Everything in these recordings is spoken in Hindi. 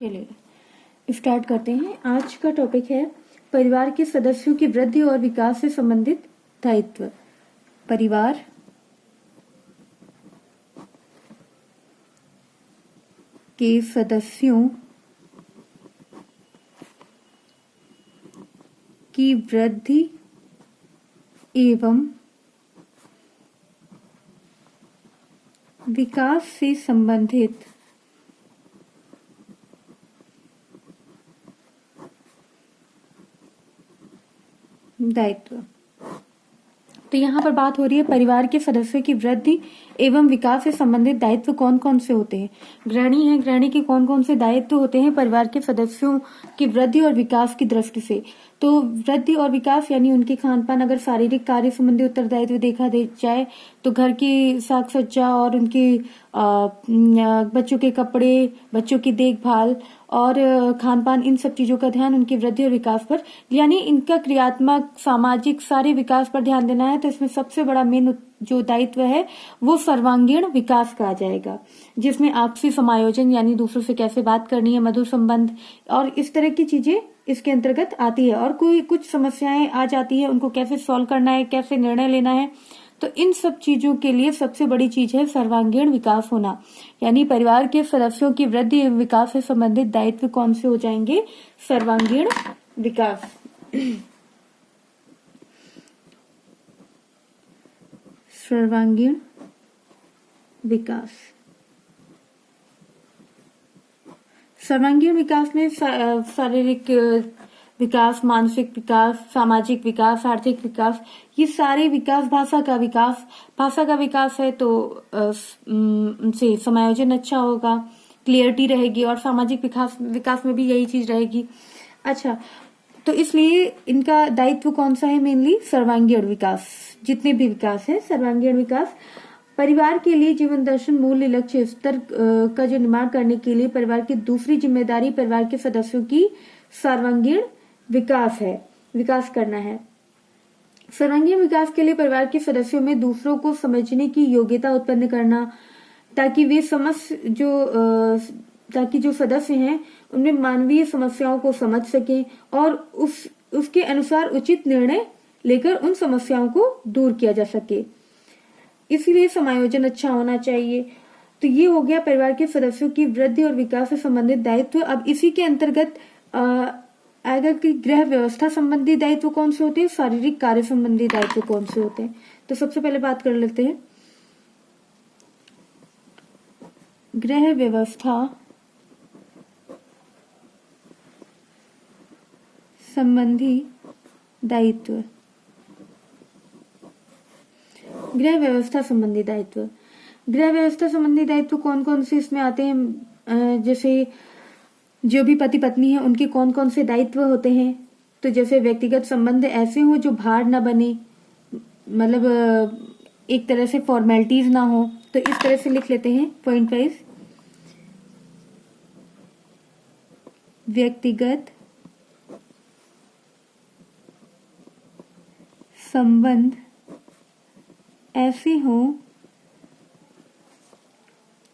चलिए स्टार्ट करते हैं। आज का टॉपिक है परिवार के सदस्यों की वृद्धि और विकास से संबंधित दायित्व। परिवार के सदस्यों की वृद्धि एवं विकास से संबंधित दायित्व। तो यहाँ पर बात हो रही है परिवार के सदस्यों की वृद्धि एवं विकास से संबंधित दायित्व कौन कौन से होते हैं। गृहिणी है, गृहिणी के कौन कौन से दायित्व होते हैं परिवार के सदस्यों की वृद्धि और विकास की दृष्टि से। तो वृद्धि और विकास यानी उनके खान पान, अगर शारीरिक कार्य संबंधी उत्तरदायित्व देखा जाए तो घर की साज सज्जा और उनके बच्चों के कपड़े, बच्चों की देखभाल और खान पान, इन सब चीजों का ध्यान उनकी वृद्धि और विकास पर, यानी इनका क्रियात्मक, सामाजिक सारे विकास पर ध्यान देना है। तो इसमें सबसे बड़ा मेन जो दायित्व है वो सर्वांगीण विकास का आ जाएगा, जिसमें आपसी समायोजन यानी दूसरों से कैसे बात करनी है, मधुर संबंध और इस तरह की चीजें इसके अंतर्गत आती है। और कोई कुछ समस्याएं आ जाती है, उनको कैसे सॉल्व करना है, कैसे निर्णय लेना है, तो इन सब चीजों के लिए सबसे बड़ी चीज है सर्वांगीण विकास होना। यानी परिवार के सदस्यों की वृद्धि एवं विकास से संबंधित दायित्व कौन से हो जाएंगे? सर्वांगीण विकास। सर्वांगीण विकास। सर्वांगीण विकास में शारीरिक विकास, मानसिक विकास, सामाजिक विकास, आर्थिक विकास, ये सारे विकास, भाषा का विकास, भाषा का विकास है तो उनसे समायोजन अच्छा होगा, क्लियरिटी रहेगी, और सामाजिक विकास में भी यही चीज रहेगी। अच्छा, तो इसलिए इनका दायित्व कौन सा है? मेनली सर्वांगीण विकास। जितने भी विकास है, सर्वांगीण विकास परिवार के लिए जीवन दर्शन, मूल्य, लक्ष्य स्तर का जो निर्माण करने के लिए परिवार की दूसरी जिम्मेदारी परिवार के सदस्यों की सर्वांगीण विकास है, विकास करना है। सर्वांगीण विकास के लिए परिवार के सदस्यों में दूसरों को समझने की योग्यता उत्पन्न करना, ताकि वे ताकि जो सदस्य हैं उनमें मानवीय समस्याओं को समझ सकें और उसके अनुसार उचित निर्णय लेकर उन समस्याओं को दूर किया जा सके। इसलिए समायोजन अच्छा होना चाहिए। तो ये हो गया परिवार के सदस्यों की वृद्धि और विकास से संबंधित दायित्व। अब इसी के अंतर्गत आएगा कि गृह व्यवस्था संबंधी दायित्व कौन से होते हैं, शारीरिक कार्य संबंधी दायित्व कौन से होते हैं। तो सबसे पहले बात कर लेते हैं गृह व्यवस्था संबंधी दायित्व। गृह व्यवस्था संबंधी दायित्व। गृह व्यवस्था संबंधी दायित्व कौन कौन से इसमें आते हैं? जैसे जो भी पति पत्नी है उनके कौन कौन से दायित्व होते हैं। तो जैसे व्यक्तिगत संबंध ऐसे हो जो भार ना बने, मतलब एक तरह से फॉर्मेलिटीज ना हो, तो इस तरह से लिख लेते हैं पॉइंट वाइज। व्यक्तिगत संबंध ऐसे हो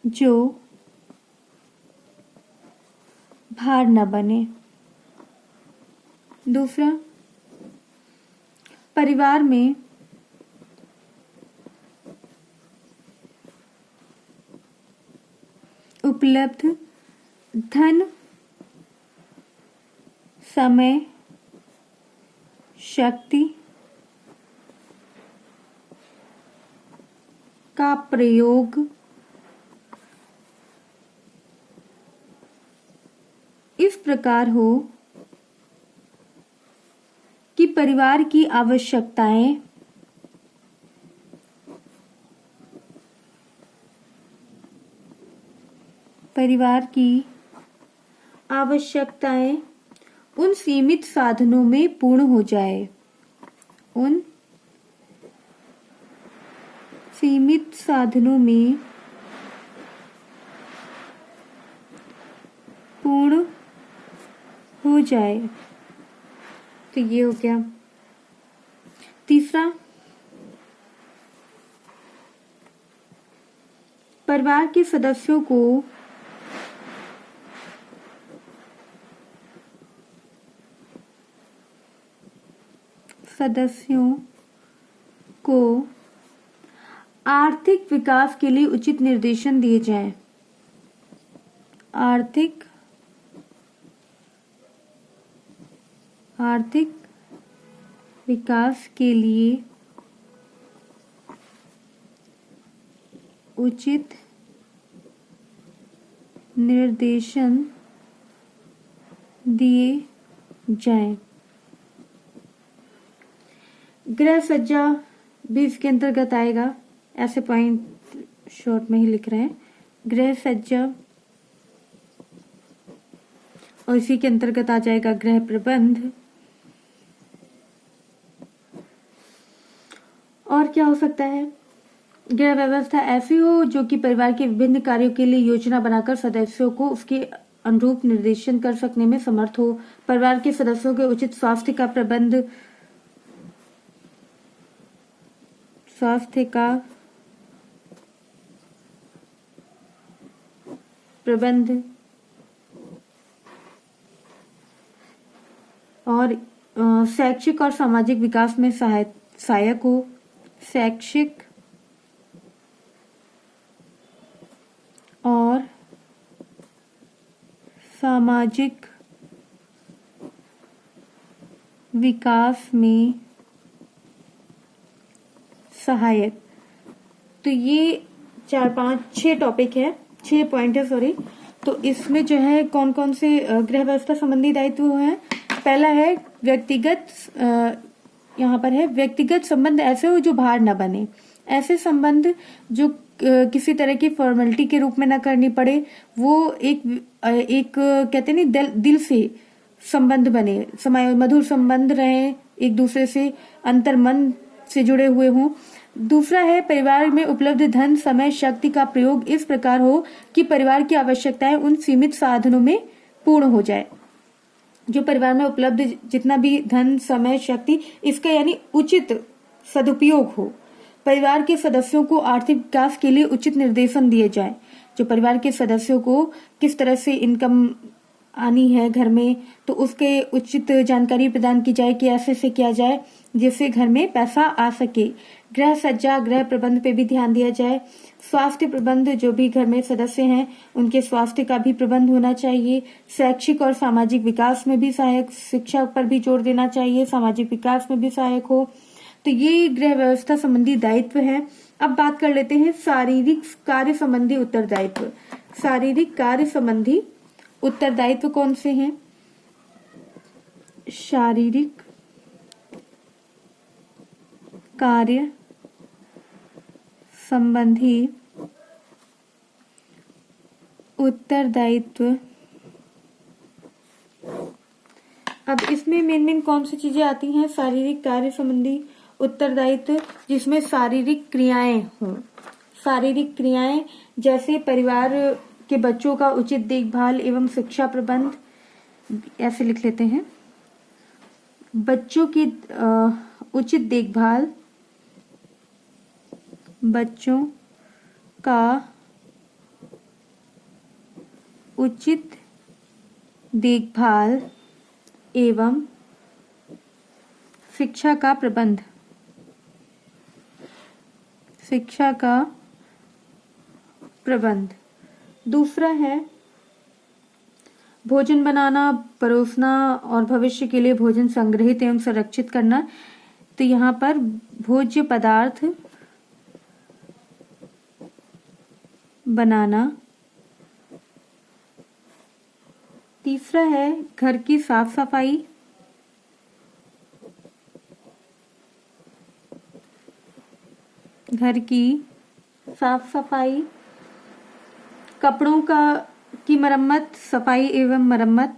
जो भार न बने। दूसरा, परिवार में उपलब्ध धन, समय, शक्ति का प्रयोग इस प्रकार हो कि परिवार की आवश्यकताएं उन सीमित साधनों में पूर्ण हो जाए। उन सीमित साधनों में पूर्ण हो जाए। तो ये हो गया। तीसरा, परिवार के सदस्यों को सदस्यों को आर्थिक विकास के लिए उचित निर्देशन दिए जाएं। आर्थिक विकास के लिए उचित निर्देशन दिए जाएं। गृह सज्जा भी इसके अंतर्गत आएगा, ऐसे पॉइंट शॉर्ट में ही लिख रहे हैं, गृह सज्जा, और इसी के अंतर्गत आ जाएगा गृह प्रबंध। और क्या हो सकता है? गृह व्यवस्था ऐसी हो जो कि परिवार के विभिन्न कार्यों के लिए योजना बनाकर सदस्यों को उसके अनुरूप निर्देशन कर सकने में समर्थ हो। परिवार के सदस्यों के उचित स्वास्थ्य का प्रबंध और शैक्षिक और सामाजिक विकास में सहायक हो। शैक्षिक और सामाजिक विकास में सहायक। तो ये 6 टॉपिक है, 6 पॉइंट है, सॉरी। तो इसमें जो है कौन कौन से गृह व्यवस्था संबंधी दायित्व हैं? पहला है व्यक्तिगत, यहाँ पर है व्यक्तिगत संबंध ऐसे हो जो भार न बने। ऐसे संबंध जो किसी तरह की फॉर्मेलिटी के रूप में न करनी पड़े, वो एक कहते नहीं दिल से संबंध बने, मधुर संबंध रहे, एक दूसरे से अंतर्मन से जुड़े हुए हों। दूसरा है परिवार में उपलब्ध धन, समय, शक्ति का प्रयोग इस प्रकार हो कि परिवार की आवश्यकताएं उन सीमित साधनों में पूर्ण हो जाए। जो परिवार में उपलब्ध जितना भी धन, समय, शक्ति, इसका यानी उचित सदुपयोग हो। परिवार के सदस्यों को आर्थिक विकास के लिए उचित निर्देशन दिए जाए। जो परिवार के सदस्यों को किस तरह से इनकम आनी है घर में, तो उसके उचित जानकारी प्रदान की जाए कि ऐसे से किया जाए जिससे घर में पैसा आ सके। गृह सज्जा, गृह प्रबंध पे भी ध्यान दिया जाए। स्वास्थ्य प्रबंध, जो भी घर में सदस्य हैं उनके स्वास्थ्य का भी प्रबंध होना चाहिए। शैक्षिक और सामाजिक विकास में भी सहायक, शिक्षा पर भी जोर देना चाहिए, सामाजिक विकास में भी सहायक हो। तो ये गृह व्यवस्था संबंधी दायित्व है। अब बात कर लेते हैं शारीरिक कार्य संबंधी उत्तरदायित्व। शारीरिक कार्य संबंधी उत्तरदायित्व कौन से हैं? शारीरिक कार्य संबंधी उत्तरदायित्व। अब इसमें मेन कौन सी चीजें आती हैं? शारीरिक कार्य संबंधी उत्तरदायित्व जिसमें शारीरिक क्रियाएं हों। शारीरिक क्रियाएं जैसे परिवार के बच्चों का उचित देखभाल एवं शिक्षा प्रबंध, ऐसे लिख लेते हैं, बच्चों की उचित देखभाल, बच्चों का उचित देखभाल एवं शिक्षा का प्रबंध। शिक्षा का प्रबंध। दूसरा है भोजन बनाना, परोसना और भविष्य के लिए भोजन संग्रहित एवं संरक्षित करना। तो यहाँ पर भोज्य पदार्थ बनाना। तीसरा है घर की साफ सफाई। घर की साफ सफाई, कपड़ों की मरम्मत, सफाई एवं मरम्मत,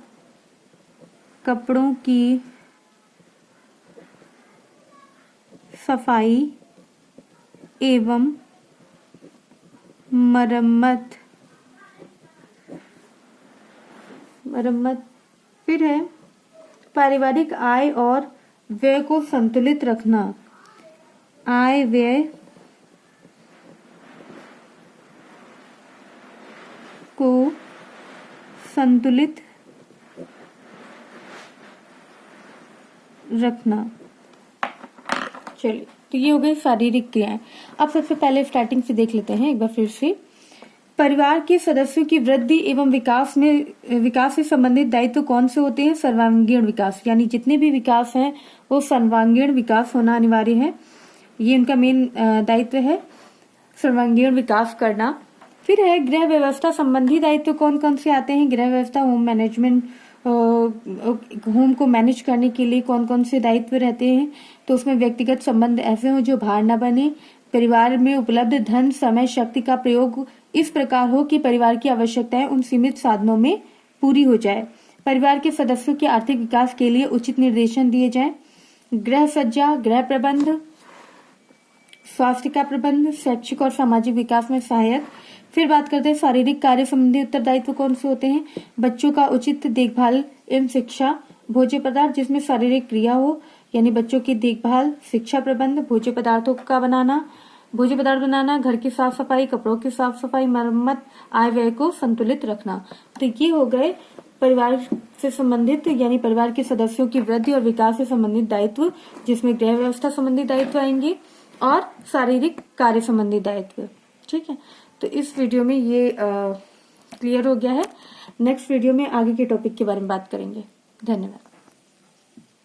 कपड़ों की सफाई एवं मरम्मत। फिर है पारिवारिक आय और व्यय को संतुलित रखना। आय व्यय को संतुलित रखना। चलिए, तो ये हो गई शारीरिक क्रियाएं। अब सबसे पहले स्टार्टिंग से देख लेते हैं एक बार फिर से। परिवार के सदस्यों की वृद्धि एवं विकास से संबंधित दायित्व कौन से होते हैं? सर्वांगीण विकास, यानी जितने भी विकास हैं वो सर्वांगीण विकास होना अनिवार्य है। ये उनका मेन दायित्व है, सर्वांगीण विकास करना। फिर है गृह व्यवस्था संबंधी दायित्व कौन कौन से आते हैं? गृह व्यवस्था, होम मैनेजमेंट, होम को मैनेज करने के लिए कौन कौन से दायित्व रहते हैं? तो उसमें व्यक्तिगत संबंध ऐसे हो जो भार न बने, परिवार में उपलब्ध धन, समय, शक्ति का प्रयोग इस प्रकार हो कि परिवार की आवश्यकताएं उन सीमित साधनों में पूरी हो जाए, परिवार के सदस्यों के आर्थिक विकास के लिए उचित निर्देशन दिए जाएं, गृह सज्जा, गृह प्रबंध, स्वास्थ्य का प्रबंध, शैक्षिक और सामाजिक विकास में सहायक। फिर बात करते हैं शारीरिक कार्य संबंधी उत्तरदायित्व कौन से होते हैं? बच्चों का उचित देखभाल एवं शिक्षा, भोज्य पदार्थ जिसमें शारीरिक क्रिया हो, यानी बच्चों की देखभाल, शिक्षा प्रबंध, भोज्य पदार्थ बनाना, घर की साफ सफाई, कपड़ों की साफ सफाई, मरम्मत, आय व्यय को संतुलित रखना। तो ये हो गए परिवार से संबंधित, यानी परिवार के सदस्यों की वृद्धि और विकास से संबंधित दायित्व, जिसमें गृह व्यवस्था संबंधी दायित्व आएंगे और शारीरिक कार्य संबंधी दायित्व। ठीक है, तो इस वीडियो में ये क्लियर हो गया है। नेक्स्ट वीडियो में आगे के टॉपिक के बारे में बात करेंगे। धन्यवाद।